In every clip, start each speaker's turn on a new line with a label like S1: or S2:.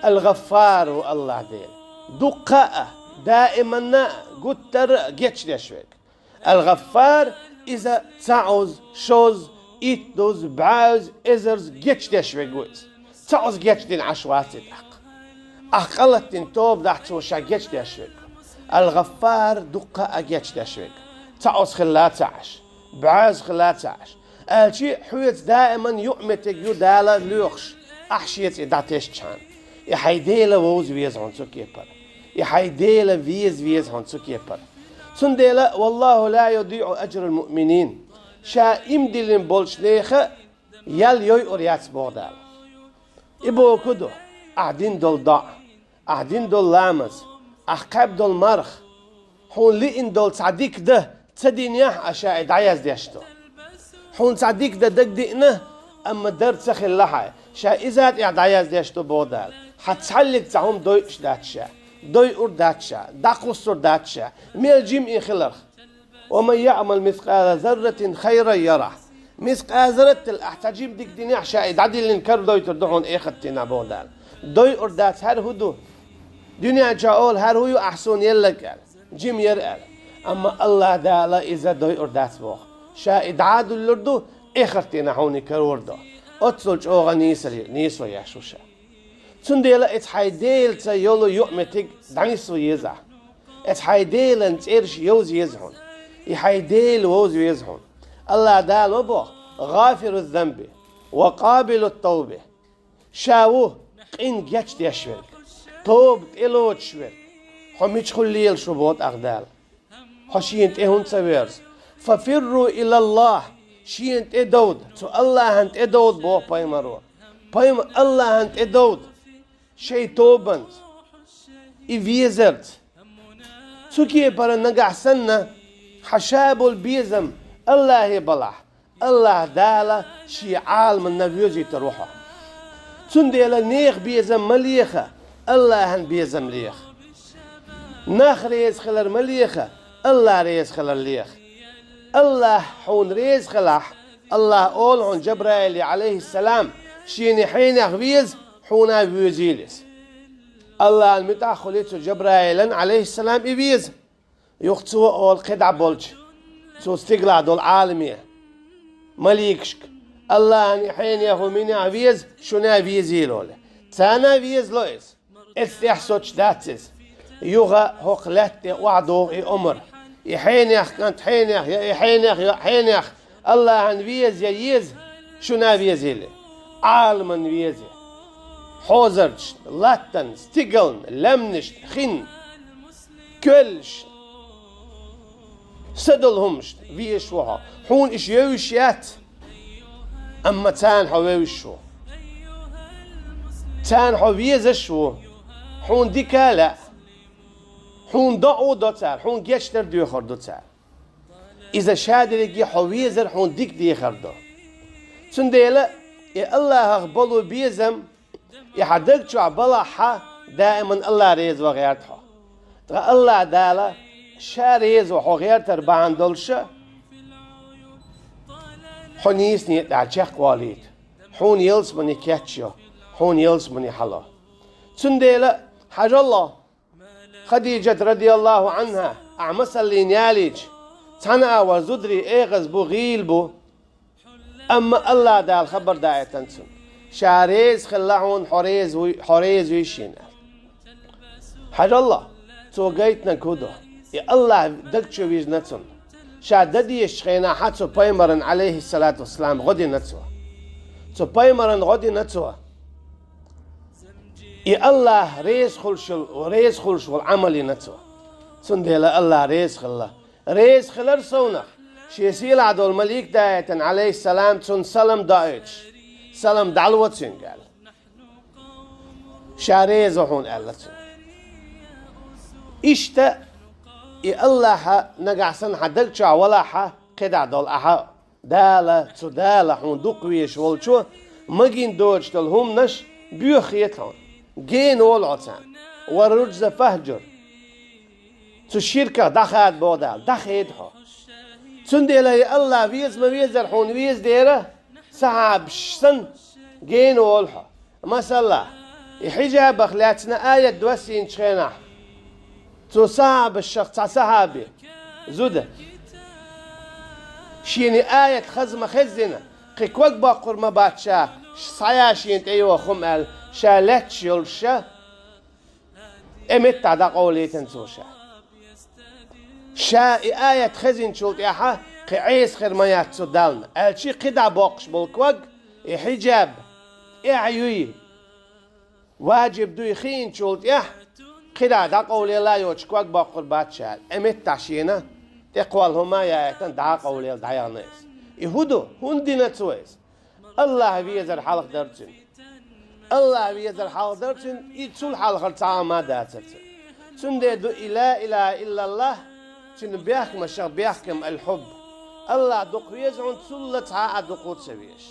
S1: الغفار هو الله ديل دقاء دائما قتر جيتش دشوك الغفار إذا تعوز شوز إتدوز بعوز إزرز جيتش دشوك ويز تعوز جيتش دين عشواتي أقلت توب دحت وشا جيتش دشوك الغفار دقاء جيتش دشوك تعوز خلات عش بعوز خلات عش الشي حويت دائما يؤمتك يدالا ليوخش أحشيت إداتيش كان يحيديلا ووز ويز هونسو كيبر يحيديلا ويز هونسو كيبر سنديلا والله لا يضيع أجر المؤمنين شا إمدلين بولشنيخة يل يوي أورياتس بودال إبو كدو أعدين دول ضاع أعدين دول لامز أحقاب دول مرخ حون لئن دول صديق ده تدينيح أشا إدعياز ديشتو حون صديق ده دك دئنه أما درت سخي اللحي شا إزاد إعدعياز ديشتو بودال حتسحلق تعهم دويش داتشا دوي أور داتشا داقوسور داتشا ميل جيم إن خلرخ ومن يعمل مثقال ذرة خيرا يره مثقال ذرة الأحتجيب ديك دينيح شا إدعدي اللي نكر دوي تردحون إيختنا بودال دوي أور دات هر هدو دنيا جاول هر هو أحسن يلقال جيم يرقال أما الله دالا إذا دوي أور دات بوخ شا إدعادو اللردو إيختنا هوني كروردو أتصلج أوغا نيسو يحشوشا تنديلا اتحيديل تا يولو يؤمتك دانيسو يزع اتحيديل انت إرش يوز يزهون يحيديل ووز يزهون الله دال وبو غافر الذنب وقابل التوبة شاوه قين جاتش ديشوك توب إلو تشوك حميش خليل شبوت أغدال حشينت إهون سويرز ففروا إلى الله شينت إدود تو الله هنت إدود بو بايمارو بايم الله هنت إدود شيء توبنت إفيزرت سوكي برا نقع سنة حشاب البيزم الله بلح الله دالا شي عالم النبيوزي تروحه تنديلا نيخ بيزم مليخة الله هن بيزم ليخ ناخ ريز خلر مليخة الله ريز خلر ليخ الله حون ريز خلاح الله أول عن جبرائيل عليه السلام شيني حين أغبيز حونا بيوزيلس الله المتاع خليته جبرائيل عليه السلام إبيز يختسوا أول قدع بولج سو استقلع دول عالمية مليكشك الله حين يهو مني أبيز شنا بيزيلوله تانا بيز لويس استحسوش داتس يوغا هقلت وعدو أمر يحينيخ كانت حينيخ الله عن بيز ييز شنا بيزيله عالما بيزي حوزرش لاتن ستيغلن لمنش خين كلش سدلهمش بيش وها حون إش يوشيات أما تان حويوشو تان حويزشو حون ديكالا حون دعو دوتار حون جيشتر ديوخر دوتار إذا شادر يجي حويزر حون ديك ديخر دو سنديلا يا الله أقبلوا بيزم يحدك شو عبالها دائما الله ريز وغيرتها ترى الله دالا شاريز وحغير تربان دولشة حون يسني تعشق واليد حون يلس مني كاتشو حون يلس مني حلا سنديلا حاج الله خديجة رضي الله عنها أعمس اللي نياليج تنا وزدري إيغز بو غيل بو أما الله دال خبر داعي تنسون شاريز خلاهون حريز ويشين حاج الله تو قيتنا كودو يا الله دكتشو ويج نتسون شاددي الشخينا حتى بايمرن عليه الصلاة والسلام غدي نتسوا تو بايمرن غدي نتسوا يا الله ريز خلشل عملي نتسوا سنديلا الله ريز خلر سونا شيسيل عدو الملك دايتن عليه السلام تون سلام دايتش سلام دعلوتين قال شاريز وحون قالتون إشتا إي الله نقعسن حدلتشع ولا حا قدع دول أحا دالة تدالة حون دوقويش والشو مجين دوج تلهم نش بيوخيتهم جين والعتان ورجز فهجر تشيركا دخات بودال دخيتها سنديلا يا الله ويز ما ويزر حون ويز ديره سحاب سن جين والها ما الله حجاب أخلاتنا آية دوسين شخينا تصعب الشخص صحابي زودة شيني آية خزمة خزنة قيك باقر ما باتشا صياشين تأيوه خمال شالتش يلشا امت عدا قولي تنسوشا شا آية خزن شلت ياها قعيس خير ما يتصدالنا الشي قدع باقش بالكوغ حجاب اعيوي واجب دوي خين شلت ياه قدع دا قولي لا يوش كوغ باقر باتشال امت تعشينا تقوال هما يايتن دا قولي دعيانيس يهودو هندنا تسويس الله بيزر حلق درتن الله بيزر حلق درتن يتسول حلق تعاما داتتن تندي دو إله إلا الله تن بيحكم الشيخ بيحكم الحب الله دقريز عن تسول تعا دقوت سبيش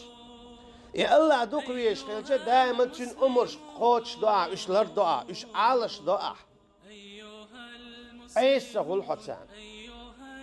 S1: يا الله دقريش خيلش دائما تن أمرش قوتش دعاء إش لر دعاء إش عالش دعاء عيسى هو الحسان